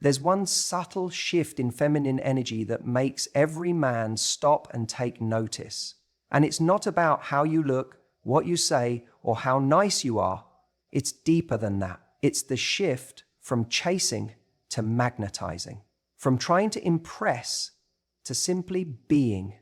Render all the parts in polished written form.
There's one subtle shift in feminine energy that makes every man stop and take notice. And it's not about how you look, what you say, or how nice you are. It's deeper than that. It's the shift from chasing to magnetizing, from trying to impress to simply being.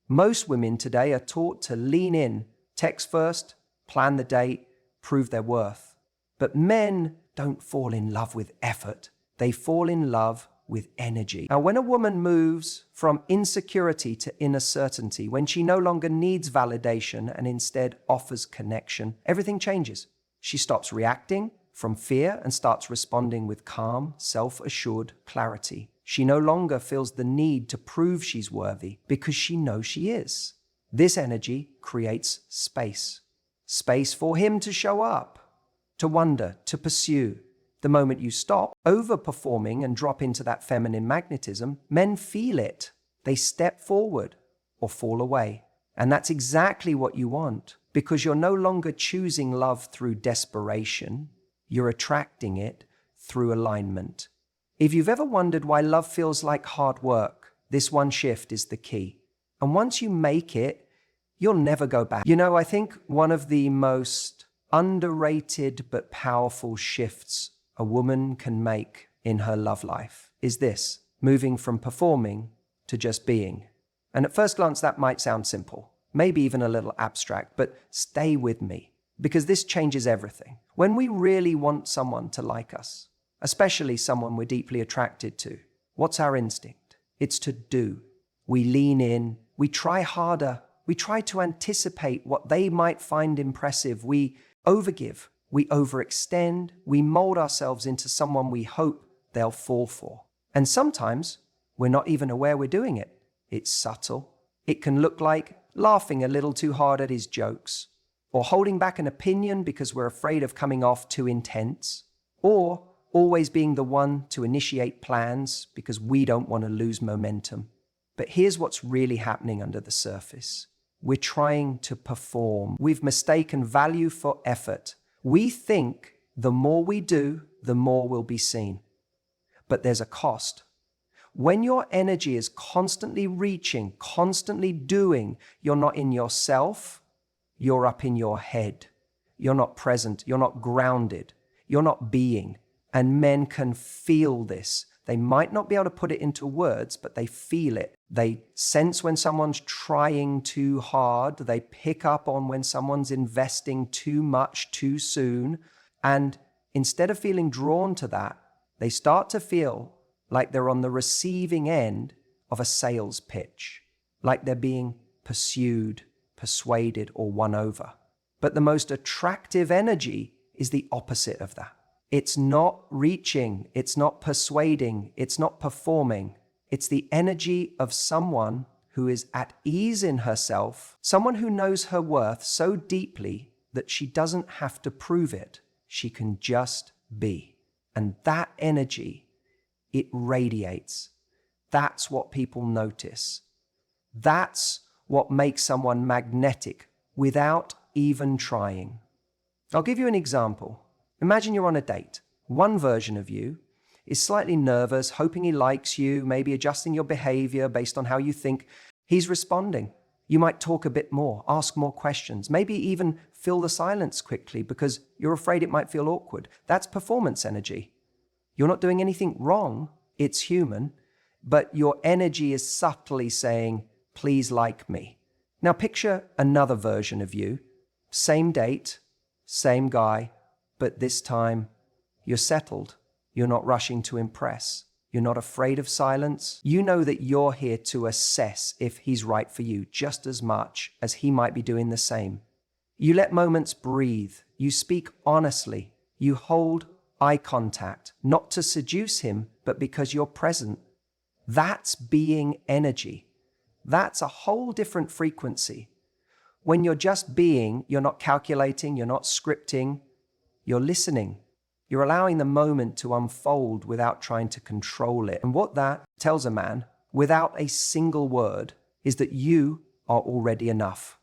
Most women today are taught to lean in, text first, plan the date, prove their worth. But men don't fall in love with effort. They fall in love with energy. Now, when a woman moves from insecurity to inner certainty, when she no longer needs validation and instead offers connection, everything changes. She stops reacting from fear and starts responding with calm, self-assured clarity. She no longer feels the need to prove she's worthy because she knows she is. This energy creates space. Space for him to show up, to wonder, to pursue. The moment you stop overperforming and drop into that feminine magnetism, men feel it. They step forward or fall away. And that's exactly what you want, because you're no longer choosing love through desperation. You're attracting it through alignment. If you've ever wondered why love feels like hard work, this one shift is the key. And once you make it, you'll never go back. I think one of the most underrated but powerful shifts a woman can make in her love life is this: moving from performing to just being. And at first glance, that might sound simple, maybe even a little abstract, but stay with me, because this changes everything. When we really want someone to like us, especially someone we're deeply attracted to, what's our instinct? It's to do. We lean in, we try harder, we try to anticipate what they might find impressive, we overgive. We overextend, we mold ourselves into someone we hope they'll fall for. And sometimes we're not even aware we're doing it. It's subtle. It can look like laughing a little too hard at his jokes, or holding back an opinion because we're afraid of coming off too intense, or always being the one to initiate plans because we don't want to lose momentum. But here's what's really happening under the surface. We're trying to perform. We've mistaken value for effort. We think the more we do, the more will be seen. But there's a cost. When your energy is constantly reaching, constantly doing, you're not in yourself, you're up in your head. You're not present, you're not grounded, you're not being. And men can feel this. They might not be able to put it into words, but they feel it. They sense when someone's trying too hard. They pick up on when someone's investing too much too soon. And instead of feeling drawn to that, they start to feel like they're on the receiving end of a sales pitch, like they're being pursued, persuaded, or won over. But the most attractive energy is the opposite of that. It's not reaching, it's not persuading, it's not performing. It's the energy of someone who is at ease in herself, someone who knows her worth so deeply that she doesn't have to prove it. She can just be. And that energy, it radiates. That's what people notice. That's what makes someone magnetic without even trying. I'll give you an example. Imagine you're on a date. One version of you is slightly nervous, hoping he likes you, maybe adjusting your behavior based on how you think. He's responding. You might talk a bit more, ask more questions, maybe even fill the silence quickly because you're afraid it might feel awkward. That's performance energy. You're not doing anything wrong. It's human, but your energy is subtly saying, please like me. Now picture another version of you. Same date, same guy, but this time you're settled. You're not rushing to impress. You're not afraid of silence. You know that you're here to assess if he's right for you just as much as he might be doing the same. You let moments breathe. You speak honestly. You hold eye contact, not to seduce him, but because you're present. That's being energy. That's a whole different frequency. When you're just being, you're not calculating, you're not scripting, you're listening. You're allowing the moment to unfold without trying to control it. And what that tells a man, without a single word, is that you are already enough.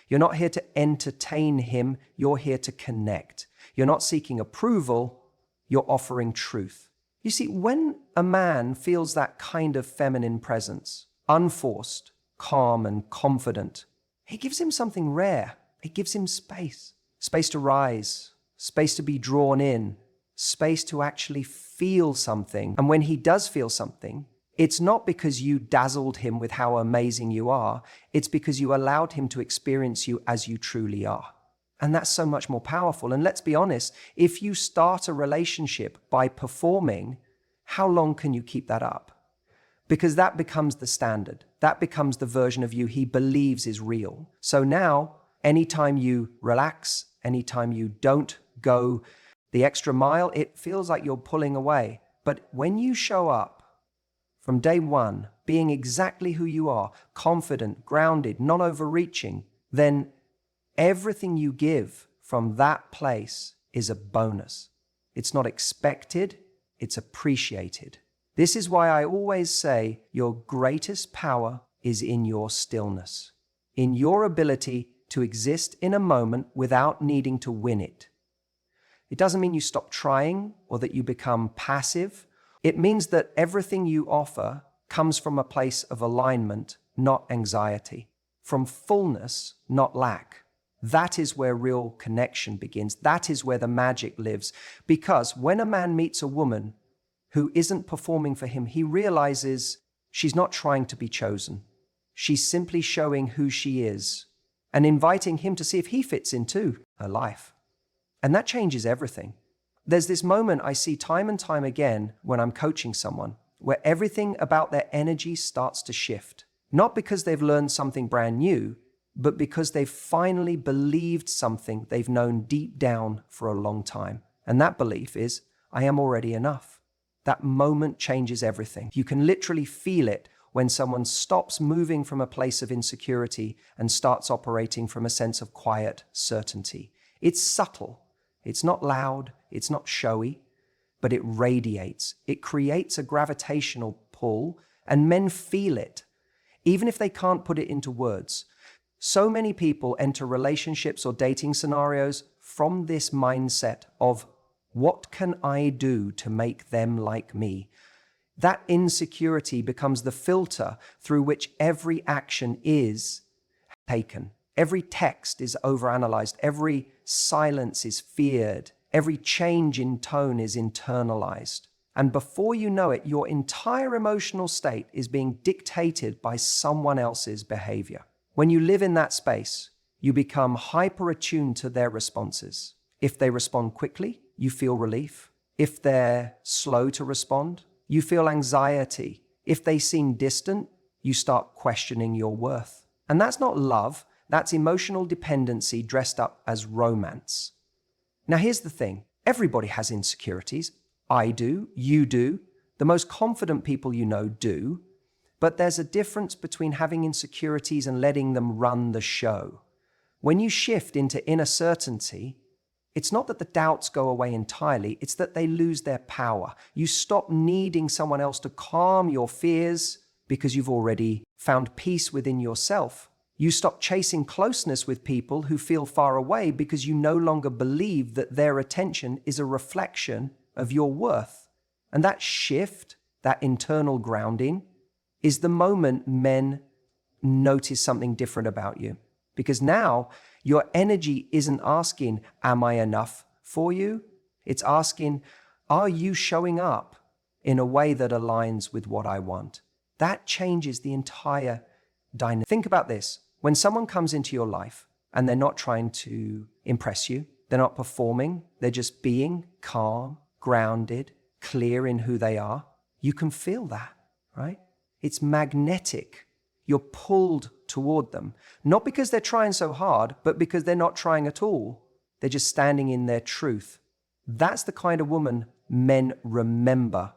You're not here to entertain him, you're here to connect. You're not seeking approval, you're offering truth. You see, when a man feels that kind of feminine presence, unforced, calm and confident, it gives him something rare. It gives him space. Space to rise, space to be drawn in, space to actually feel something. And when he does feel something, it's not because you dazzled him with how amazing you are. It's because you allowed him to experience you as you truly are. And that's so much more powerful. And let's be honest, if you start a relationship by performing, how long can you keep that up? Because that becomes the standard. That becomes the version of you he believes is real. So now, anytime you relax, anytime you don't go the extra mile, it feels like you're pulling away. But when you show up from day one, being exactly who you are, confident, grounded, not overreaching, then everything you give from that place is a bonus. It's not expected, it's appreciated. This is why I always say your greatest power is in your stillness, in your ability to exist in a moment without needing to win it. It doesn't mean you stop trying or that you become passive. It means that everything you offer comes from a place of alignment, not anxiety, from fullness, not lack. That is where real connection begins. That is where the magic lives. Because when a man meets a woman who isn't performing for him, he realizes she's not trying to be chosen. She's simply showing who she is and inviting him to see if he fits into her life. And that changes everything. There's this moment I see time and time again when I'm coaching someone where everything about their energy starts to shift. Not because they've learned something brand new, but because they've finally believed something they've known deep down for a long time. And that belief is, I am already enough. That moment changes everything. You can literally feel it when someone stops moving from a place of insecurity and starts operating from a sense of quiet certainty. It's subtle. It's not loud. It's not showy, but it radiates. It creates a gravitational pull, and men feel it, even if they can't put it into words. So many people enter relationships or dating scenarios from this mindset of, what can I do to make them like me? That insecurity becomes the filter through which every action is taken. Every text is overanalyzed. Every silence is feared. Every change in tone is internalized. And before you know it, your entire emotional state is being dictated by someone else's behavior. When you live in that space, you become hyper-attuned to their responses. If they respond quickly, you feel relief. If they're slow to respond, you feel anxiety. If they seem distant, you start questioning your worth. And that's not love, that's emotional dependency dressed up as romance. Now here's the thing, everybody has insecurities. I do, you do, the most confident people you know do, but there's a difference between having insecurities and letting them run the show. When you shift into inner certainty, it's not that the doubts go away entirely, it's that they lose their power. You stop needing someone else to calm your fears because you've already found peace within yourself. You stop chasing closeness with people who feel far away because you no longer believe that their attention is a reflection of your worth. And that shift, that internal grounding, is the moment men notice something different about you. Because now your energy isn't asking, am I enough for you? It's asking, are you showing up in a way that aligns with what I want? That changes the entire dynamic. Think about this. When someone comes into your life and they're not trying to impress you, they're not performing, they're just being calm, grounded, clear in who they are, you can feel that, right? It's magnetic. You're pulled toward them, not because they're trying so hard, but because they're not trying at all. They're just standing in their truth. That's the kind of woman men remember.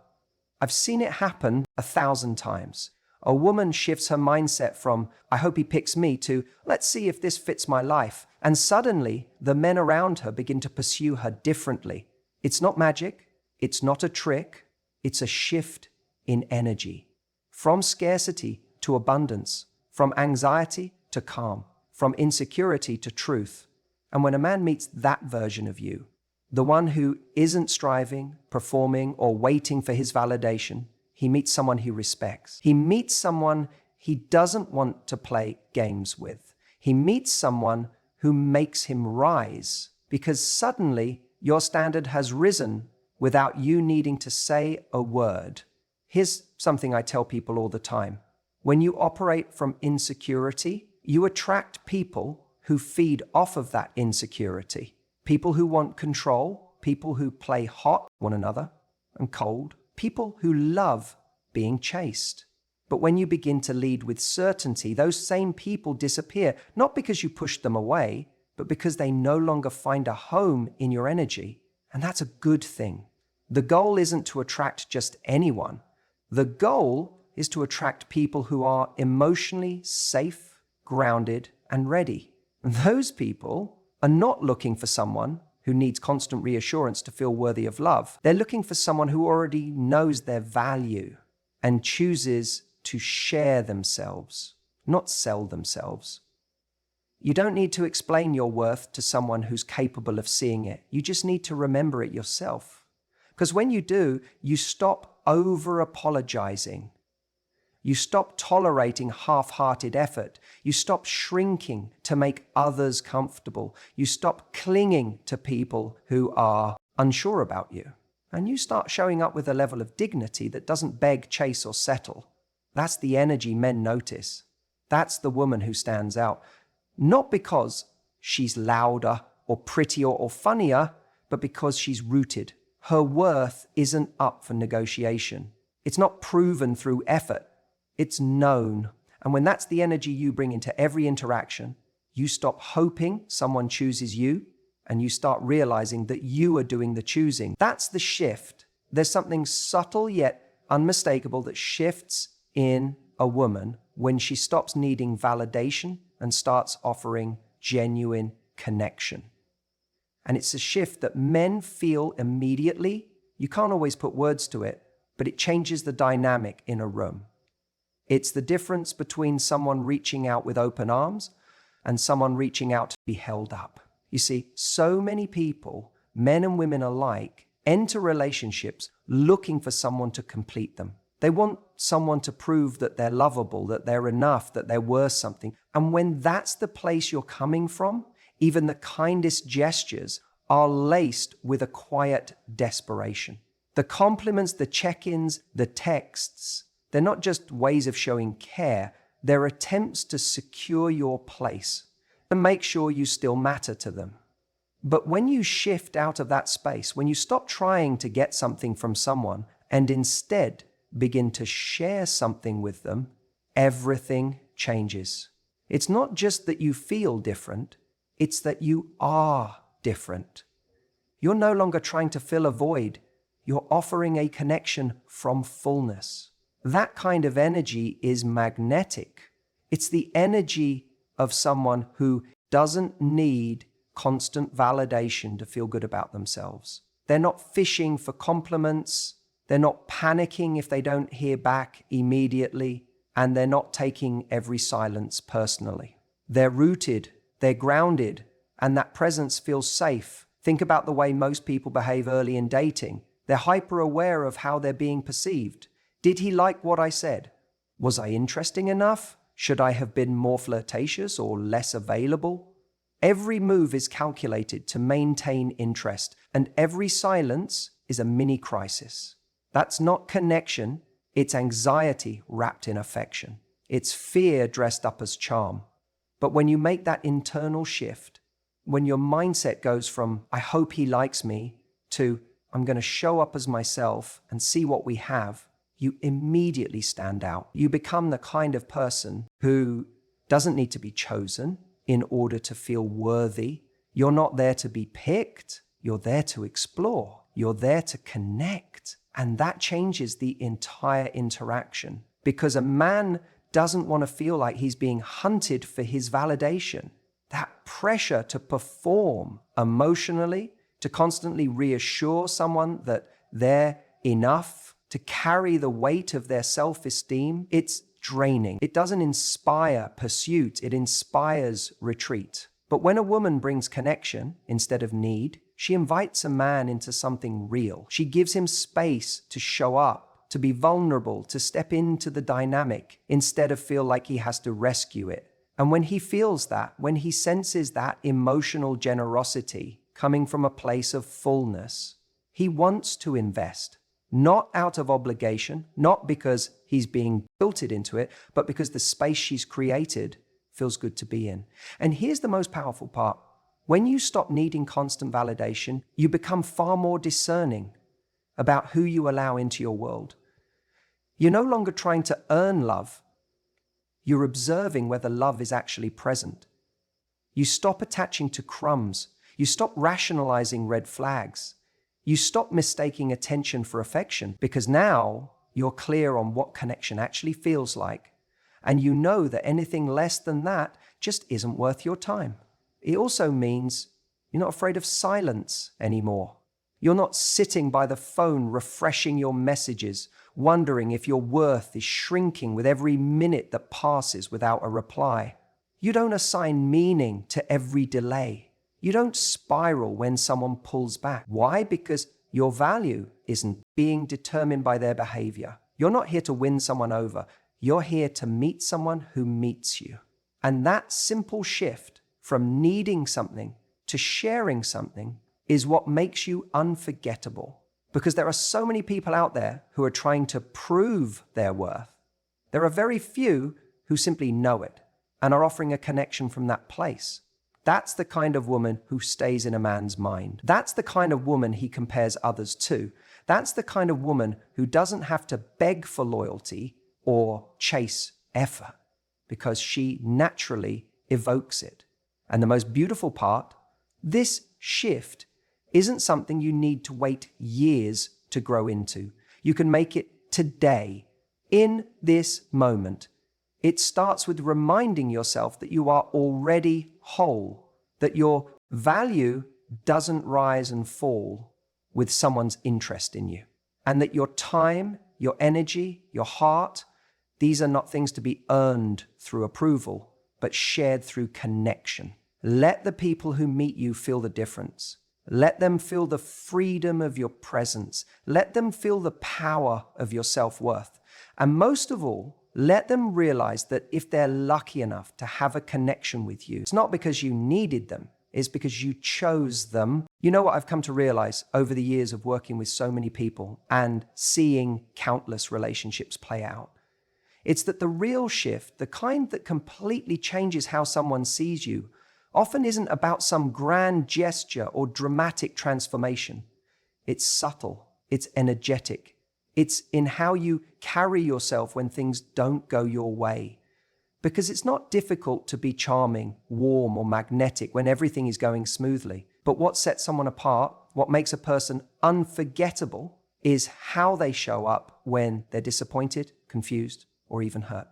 I've seen it happen 1,000 times. A woman shifts her mindset from, I hope he picks me, to, let's see if this fits my life. And suddenly, the men around her begin to pursue her differently. It's not magic. It's not a trick. It's a shift in energy. From scarcity to abundance, from anxiety to calm, from insecurity to truth. And when a man meets that version of you, The one who isn't striving, performing, or waiting for his validation. He meets someone he respects. He meets someone he doesn't want to play games with. He meets someone who makes him rise, because suddenly your standard has risen without you needing to say a word. Here's something I tell people all the time. When you operate from insecurity, you attract people who feed off of that insecurity. People who want control, people who play hot one another and cold, people who love being chased. But when you begin to lead with certainty, those same people disappear, not because you pushed them away, but because they no longer find a home in your energy. And that's a good thing. The goal isn't to attract just anyone. The goal is to attract people who are emotionally safe, grounded, and ready. And those people are not looking for someone who needs constant reassurance to feel worthy of love. They're looking for someone who already knows their value and chooses to share themselves, not sell themselves. You don't need to explain your worth to someone who's capable of seeing it. You just need to remember it yourself. Because when you do, you stop over-apologizing. You stop tolerating half-hearted effort. You stop shrinking to make others comfortable. You stop clinging to people who are unsure about you. And you start showing up with a level of dignity that doesn't beg, chase, or settle. That's the energy men notice. That's the woman who stands out. Not because she's louder or prettier or funnier, but because she's rooted. Her worth isn't up for negotiation. It's not proven through effort. It's known. And when that's the energy you bring into every interaction, you stop hoping someone chooses you and you start realizing that you are doing the choosing. That's the shift. There's something subtle yet unmistakable that shifts in a woman when she stops needing validation and starts offering genuine connection. And it's a shift that men feel immediately. You can't always put words to it, but it changes the dynamic in a room. It's the difference between someone reaching out with open arms and someone reaching out to be held up. You see, so many people, men and women alike, enter relationships looking for someone to complete them. They want someone to prove that they're lovable, that they're enough, that they're worth something. And when that's the place you're coming from, even the kindest gestures are laced with a quiet desperation. The compliments, the check-ins, the texts, they're not just ways of showing care, they're attempts to secure your place and make sure you still matter to them. But when you shift out of that space, when you stop trying to get something from someone and instead begin to share something with them, everything changes. It's not just that you feel different, it's that you are different. You're no longer trying to fill a void, you're offering a connection from fullness. That kind of energy is magnetic. It's the energy of someone who doesn't need constant validation to feel good about themselves. They're not fishing for compliments. They're not panicking if they don't hear back immediately, and they're not taking every silence personally. They're rooted, they're grounded, and that presence feels safe. Think about the way most people behave early in dating. They're hyper aware of how they're being perceived. Did he like what I said? Was I interesting enough? Should I have been more flirtatious or less available? Every move is calculated to maintain interest, and every silence is a mini crisis. That's not connection, it's anxiety wrapped in affection. It's fear dressed up as charm. But when you make that internal shift, when your mindset goes from, I hope he likes me, to, I'm going to show up as myself and see what we have, you immediately stand out. You become the kind of person who doesn't need to be chosen in order to feel worthy. You're not there to be picked. You're there to explore. You're there to connect. And that changes the entire interaction, because a man doesn't want to feel like he's being hunted for his validation. That pressure to perform emotionally, to constantly reassure someone that they're enough, to carry the weight of their self-esteem, it's draining. It doesn't inspire pursuit, it inspires retreat. But when a woman brings connection instead of need, She invites a man into something real. She gives him space to show up, to be vulnerable, to step into the dynamic instead of feel like he has to rescue it. And when he feels that, when he senses that emotional generosity coming from a place of fullness, he wants to invest. Not out of obligation, not because he's being guilted into it, but because the space she's created feels good to be in. And here's the most powerful part. When you stop needing constant validation, you become far more discerning about who you allow into your world. You're no longer trying to earn love. You're observing whether love is actually present. You stop attaching to crumbs. You stop rationalizing red flags. You stop mistaking attention for affection, because now you're clear on what connection actually feels like. And you know that anything less than that just isn't worth your time. It also means you're not afraid of silence anymore. You're not sitting by the phone refreshing your messages, wondering if your worth is shrinking with every minute that passes without a reply. You don't assign meaning to every delay. You don't spiral when someone pulls back. Why? Because your value isn't being determined by their behavior. You're not here to win someone over. You're here to meet someone who meets you. And that simple shift from needing something to sharing something is what makes you unforgettable. Because there are so many people out there who are trying to prove their worth. There are very few who simply know it and are offering a connection from that place. That's the kind of woman who stays in a man's mind. That's the kind of woman he compares others to. That's the kind of woman who doesn't have to beg for loyalty or chase effort, because she naturally evokes it. And the most beautiful part, this shift isn't something you need to wait years to grow into. You can make it today, in this moment. It starts with reminding yourself that you are already whole, that your value doesn't rise and fall with someone's interest in you, and that your time, your energy, your heart, these are not things to be earned through approval, but shared through connection. Let the people who meet you feel the difference. Let them feel the freedom of your presence. Let them feel the power of your self-worth. And most of all, let them realize that if they're lucky enough to have a connection with you, it's not because you needed them, it's because you chose them. You know what I've come to realize over the years of working with so many people and seeing countless relationships play out? It's that the real shift, the kind that completely changes how someone sees you, often isn't about some grand gesture or dramatic transformation. It's subtle, it's energetic. It's in how you carry yourself when things don't go your way. Because it's not difficult to be charming, warm, or magnetic when everything is going smoothly. But what sets someone apart, what makes a person unforgettable, is how they show up when they're disappointed, confused, or even hurt.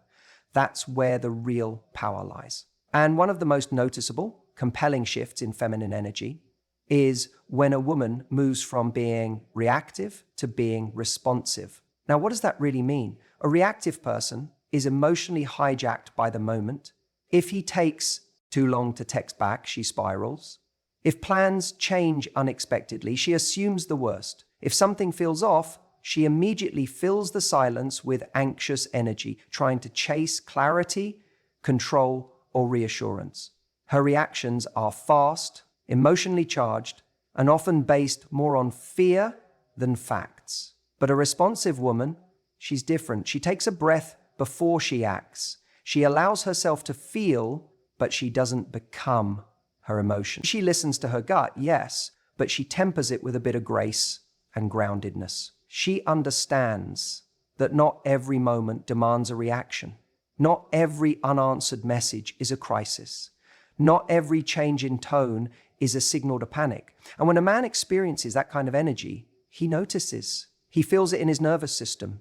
That's where the real power lies. And one of the most noticeable, compelling shifts in feminine energy is when a woman moves from being reactive to being responsive. Now, what does that really mean? A reactive person is emotionally hijacked by the moment. If he takes too long to text back, she spirals. If plans change unexpectedly, she assumes the worst. If something feels off, she immediately fills the silence with anxious energy, trying to chase clarity, control, or reassurance. Her reactions are fast, emotionally charged, and often based more on fear than facts. But a responsive woman, she's different. She takes a breath before she acts. She allows herself to feel, but she doesn't become her emotion. She listens to her gut, yes, but she tempers it with a bit of grace and groundedness. She understands that not every moment demands a reaction. Not every unanswered message is a crisis. Not every change in tone is a signal to panic. And when a man experiences that kind of energy, he notices. He feels it in his nervous system.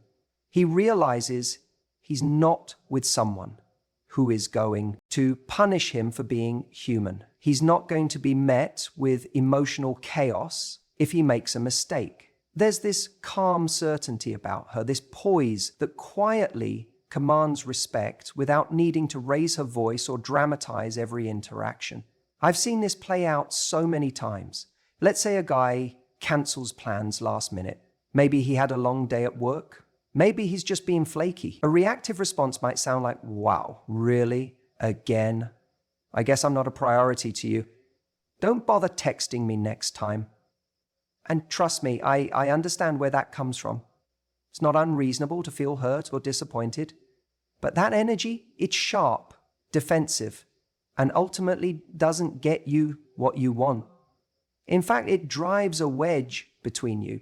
He realizes he's not with someone who is going to punish him for being human. He's not going to be met with emotional chaos if he makes a mistake. There's this calm certainty about her, this poise that quietly commands respect without needing to raise her voice or dramatize every interaction. I've seen this play out so many times. Let's say a guy cancels plans last minute. Maybe he had a long day at work. Maybe he's just being flaky. A reactive response might sound like, wow, really? Again? I guess I'm not a priority to you. Don't bother texting me next time. And trust me, I understand where that comes from. It's not unreasonable to feel hurt or disappointed. But that energy, it's sharp, defensive, and ultimately doesn't get you what you want. In fact, it drives a wedge between you.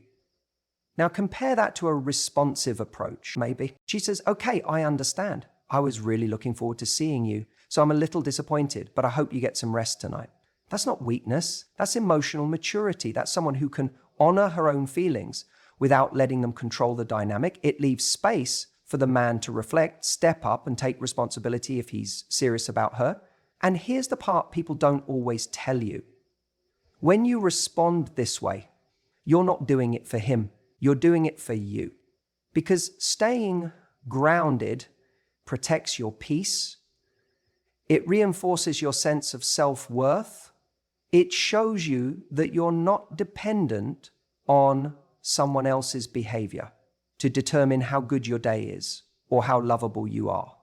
Now compare that to a responsive approach, maybe. She says, okay, I understand. I was really looking forward to seeing you, so I'm a little disappointed, but I hope you get some rest tonight. That's not weakness. That's emotional maturity. That's someone who can honor her own feelings without letting them control the dynamic. It leaves space for the man to reflect, step up, and take responsibility if he's serious about her. And here's the part people don't always tell you. When you respond this way, you're not doing it for him. You're doing it for you. Because staying grounded protects your peace. It reinforces your sense of self-worth. It shows you that you're not dependent on someone else's behavior to determine how good your day is or how lovable you are.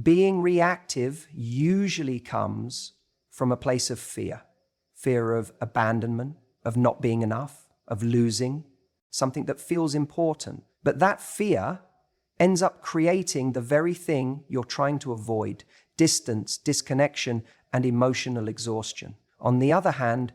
Being reactive usually comes from a place of fear. Fear of abandonment, of not being enough, of losing, something that feels important. But that fear ends up creating the very thing you're trying to avoid: distance, disconnection, and emotional exhaustion. On the other hand,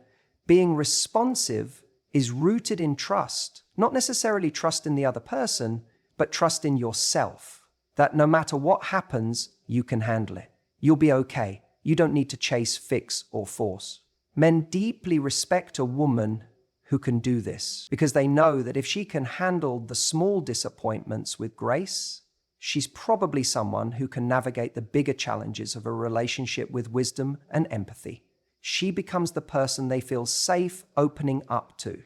being responsive is rooted in trust, not necessarily trust in the other person, but trust in yourself, that no matter what happens, you can handle it. You'll be okay. You don't need to chase, fix, or force. Men deeply respect a woman who can do this because they know that if she can handle the small disappointments with grace, she's probably someone who can navigate the bigger challenges of a relationship with wisdom and empathy. She becomes the person they feel safe opening up to.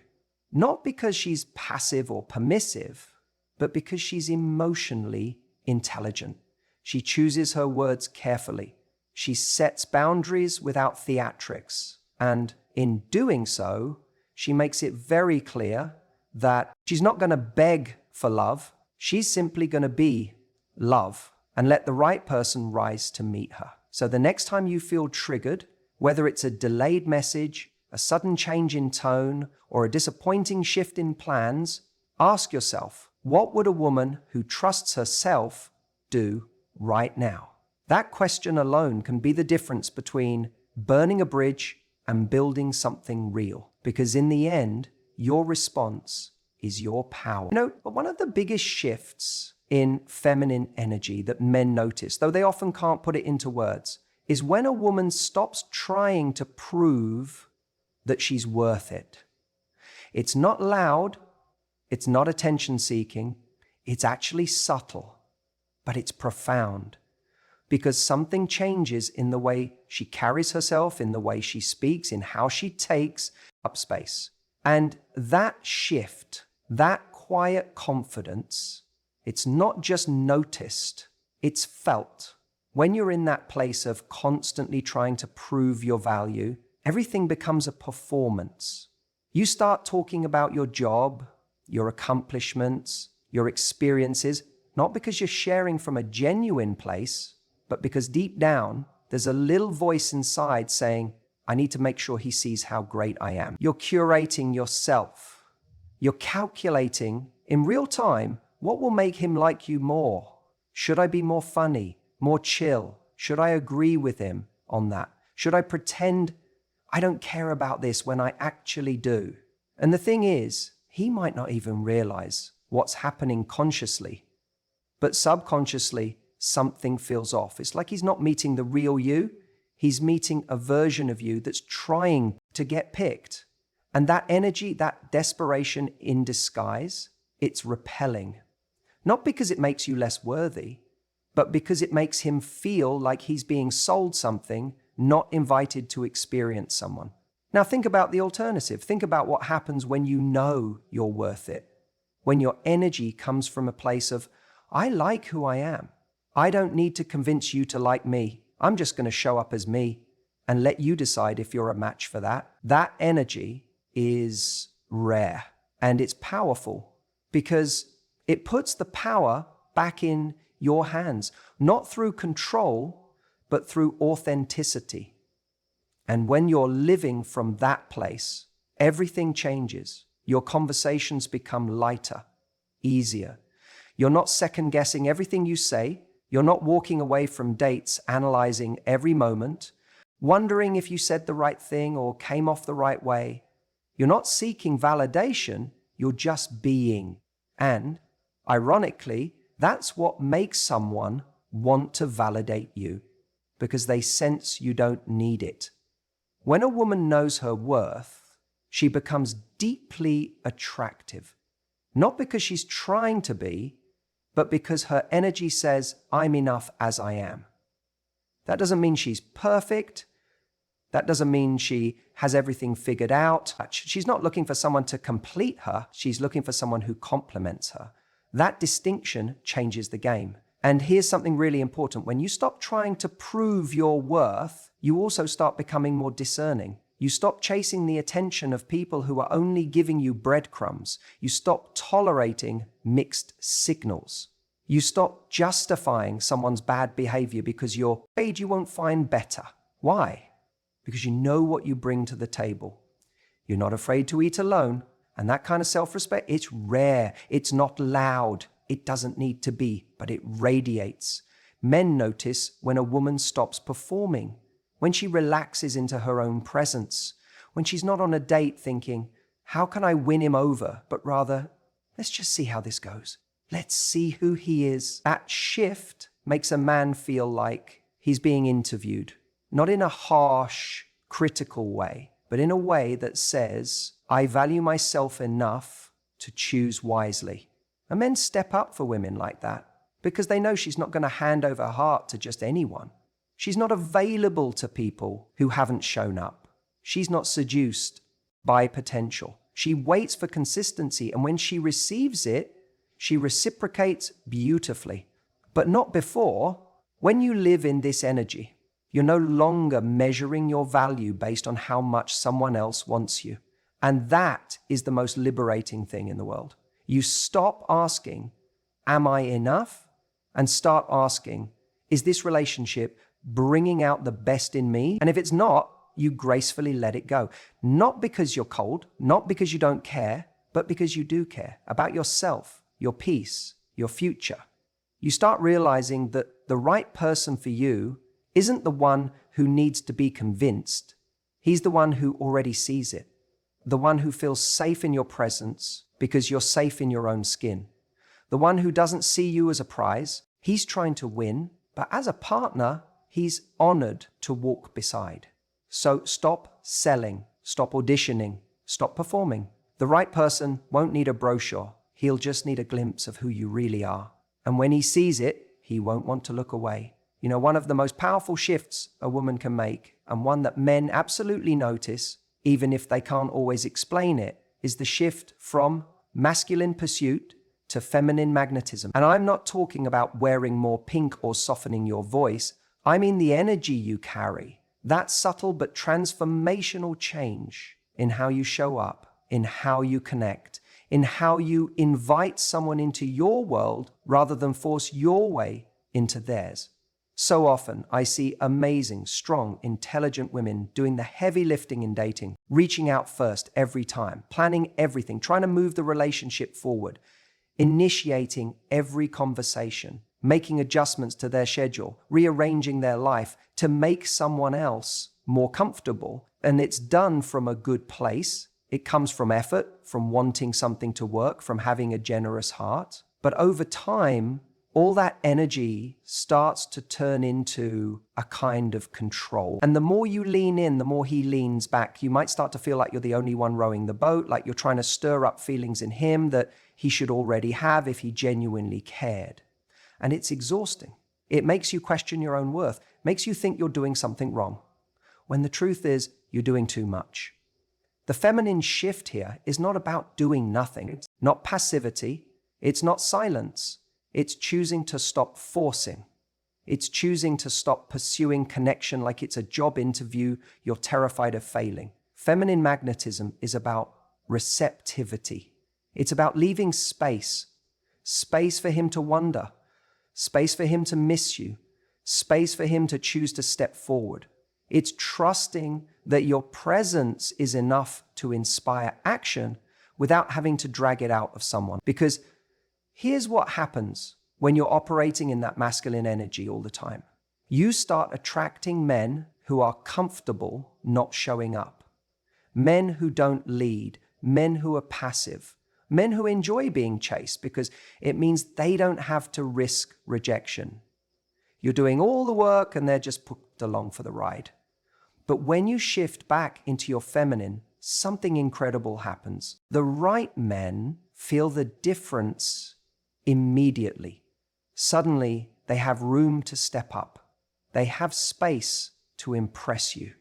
Not because she's passive or permissive, but because she's emotionally intelligent. She chooses her words carefully. She sets boundaries without theatrics. And in doing so, she makes it very clear that she's not going to beg for love. She's simply going to be love and let the right person rise to meet her. So the next time you feel triggered, whether it's a delayed message, a sudden change in tone, or a disappointing shift in plans, ask yourself, what would a woman who trusts herself do right now? That question alone can be the difference between burning a bridge and building something real. Because in the end, your response is your power. But one of the biggest shifts in feminine energy that men notice, though they often can't put it into words, is when a woman stops trying to prove that she's worth it. It's not loud, it's not attention-seeking, it's actually subtle, but it's profound. Because something changes in the way she carries herself, in the way she speaks, in how she takes up space. And that shift, that quiet confidence, it's not just noticed, it's felt. When you're in that place of constantly trying to prove your value, everything becomes a performance. You start talking about your job, your accomplishments, your experiences, not because you're sharing from a genuine place, but because deep down, there's a little voice inside saying, I need to make sure he sees how great I am. You're curating yourself. You're calculating in real time, what will make him like you more? Should I be more funny, more chill? Should I agree with him on that? Should I pretend I don't care about this when I actually do? And the thing is, he might not even realize what's happening consciously, but subconsciously, something feels off. It's like he's not meeting the real you. He's meeting a version of you that's trying to get picked. And that energy, that desperation in disguise, it's repelling. Not because it makes you less worthy, but because it makes him feel like he's being sold something, not invited to experience someone. Now think about the alternative. Think about what happens when you know you're worth it. When your energy comes from a place of, I like who I am. I don't need to convince you to like me. I'm just going to show up as me and let you decide if you're a match for that. That energy is rare and it's powerful because it puts the power back in your hands, not through control, but through authenticity. And when you're living from that place, everything changes. Your conversations become lighter, easier. You're not second guessing everything you say. You're not walking away from dates, analyzing every moment, wondering if you said the right thing or came off the right way. You're not seeking validation, you're just being. And, ironically, that's what makes someone want to validate you, because they sense you don't need it. When a woman knows her worth, she becomes deeply attractive, not because she's trying to be, but because her energy says, I'm enough as I am. That doesn't mean she's perfect. That doesn't mean she has everything figured out. She's not looking for someone to complete her. She's looking for someone who complements her. That distinction changes the game. And here's something really important. When you stop trying to prove your worth, you also start becoming more discerning. You stop chasing the attention of people who are only giving you breadcrumbs. You stop tolerating mixed signals. You stop justifying someone's bad behavior because you're afraid you won't find better. Why? Because you know what you bring to the table. You're not afraid to eat alone. And that kind of self-respect, it's rare. It's not loud. It doesn't need to be, but it radiates. Men notice when a woman stops performing, when she relaxes into her own presence, when she's not on a date thinking, how can I win him over? But rather, let's just see how this goes. Let's see who he is. That shift makes a man feel like he's being interviewed, not in a harsh, critical way, but in a way that says, I value myself enough to choose wisely. And men step up for women like that because they know she's not going to hand over her heart to just anyone. She's not available to people who haven't shown up. She's not seduced by potential. She waits for consistency, and when she receives it, she reciprocates beautifully. But not before. When you live in this energy, you're no longer measuring your value based on how much someone else wants you. And that is the most liberating thing in the world. You stop asking, am I enough? And start asking, is this relationship bringing out the best in me? And if it's not, you gracefully let it go. Not because you're cold, not because you don't care, but because you do care about yourself, your peace, your future. You start realizing that the right person for you isn't the one who needs to be convinced. He's the one who already sees it. The one who feels safe in your presence because you're safe in your own skin. The one who doesn't see you as a prize. He's trying to win, but as a partner, he's honored to walk beside. So stop selling, stop auditioning, stop performing. The right person won't need a brochure. He'll just need a glimpse of who you really are. And when he sees it, he won't want to look away. You know, one of the most powerful shifts a woman can make, and one that men absolutely notice, even if they can't always explain it, is the shift from masculine pursuit to feminine magnetism. And I'm not talking about wearing more pink or softening your voice. I mean the energy you carry, that subtle but transformational change in how you show up, in how you connect, in how you invite someone into your world rather than force your way into theirs. So often I see amazing, strong, intelligent women doing the heavy lifting in dating, reaching out first every time, planning everything, trying to move the relationship forward, initiating every conversation, making adjustments to their schedule, rearranging their life to make someone else more comfortable. And it's done from a good place. It comes from effort, from wanting something to work, from having a generous heart. But over time, all that energy starts to turn into a kind of control. And the more you lean in, the more he leans back. You might start to feel like you're the only one rowing the boat, like you're trying to stir up feelings in him that he should already have if he genuinely cared. And it's exhausting. It makes you question your own worth, makes you think you're doing something wrong, when the truth is you're doing too much. The feminine shift here is not about doing nothing. It's not passivity. It's not silence. It's choosing to stop forcing. It's choosing to stop pursuing connection like it's a job interview you're terrified of failing. Feminine magnetism is about receptivity. It's about leaving space for him to wonder, space for him to miss you, space for him to choose to step forward. It's trusting that your presence is enough to inspire action without having to drag it out of someone. Because here's what happens when you're operating in that masculine energy all the time. You start attracting men who are comfortable not showing up. Men who don't lead, men who are passive, men who enjoy being chased because it means they don't have to risk rejection. You're doing all the work and they're just put along for the ride. But when you shift back into your feminine, something incredible happens. The right men feel the difference immediately. Suddenly, they have room to step up. They have space to impress you.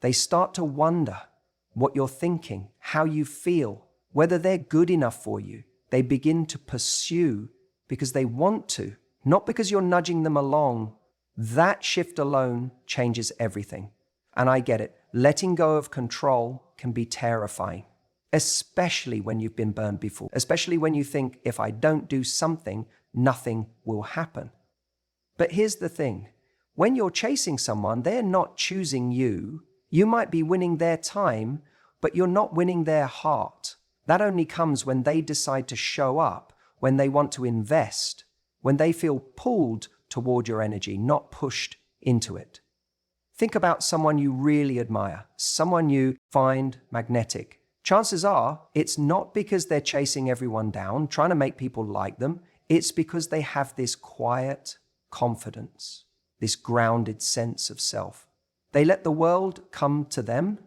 They start to wonder what you're thinking, how you feel, whether they're good enough for you. They begin to pursue because they want to, not because you're nudging them along. That shift alone changes everything. And I get it. Letting go of control can be terrifying, especially when you've been burned before, especially when you think, if I don't do something, nothing will happen. But here's the thing. When you're chasing someone, they're not choosing you. You might be winning their time, but you're not winning their heart. That only comes when they decide to show up, when they want to invest, when they feel pulled toward your energy, not pushed into it. Think about someone you really admire, someone you find magnetic. Chances are it's not because they're chasing everyone down, trying to make people like them. It's because they have this quiet confidence, this grounded sense of self. They let the world come to them,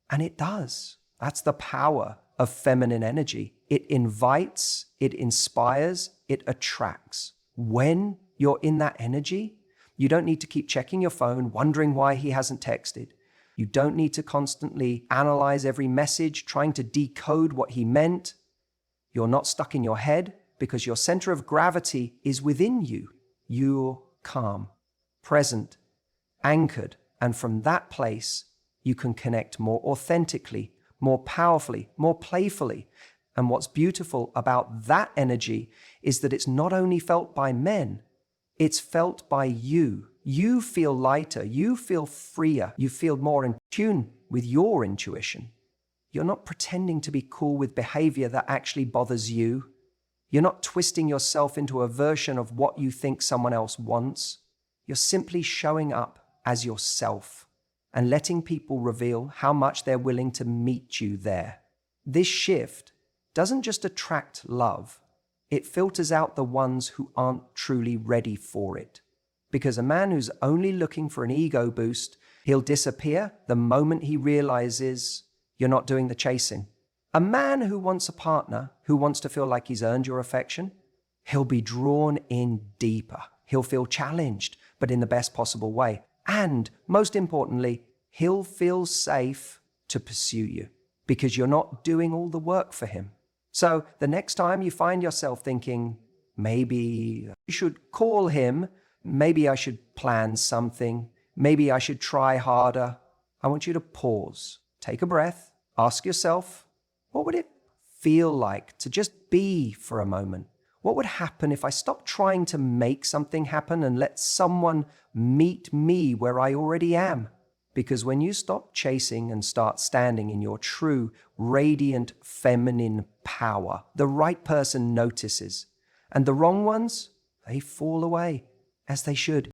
and it does. That's the power of feminine energy. It invites, it inspires, it attracts. When you're in that energy, you don't need to keep checking your phone, wondering why he hasn't texted. You don't need to constantly analyze every message, trying to decode what he meant. You're not stuck in your head because your center of gravity is within you. You're calm, present, anchored, and from that place, you can connect more authentically, more powerfully, more playfully. And what's beautiful about that energy is that it's not only felt by men, it's felt by you. You feel lighter, you feel freer, you feel more in tune with your intuition. You're not pretending to be cool with behavior that actually bothers you. You're not twisting yourself into a version of what you think someone else wants. You're simply showing up as yourself and letting people reveal how much they're willing to meet you there. This shift doesn't just attract love, it filters out the ones who aren't truly ready for it. Because a man who's only looking for an ego boost, he'll disappear the moment he realizes you're not doing the chasing. A man who wants a partner, who wants to feel like he's earned your affection, he'll be drawn in deeper. He'll feel challenged, but in the best possible way. And most importantly, he'll feel safe to pursue you because you're not doing all the work for him. So the next time you find yourself thinking, maybe you should call him, maybe I should plan something, maybe I should try harder, I want you to pause, take a breath, ask yourself, what would it feel like to just be for a moment? What would happen if I stopped trying to make something happen and let someone meet me where I already am? Because when you stop chasing and start standing in your true, radiant, feminine power, the right person notices. And the wrong ones, they fall away, as they should.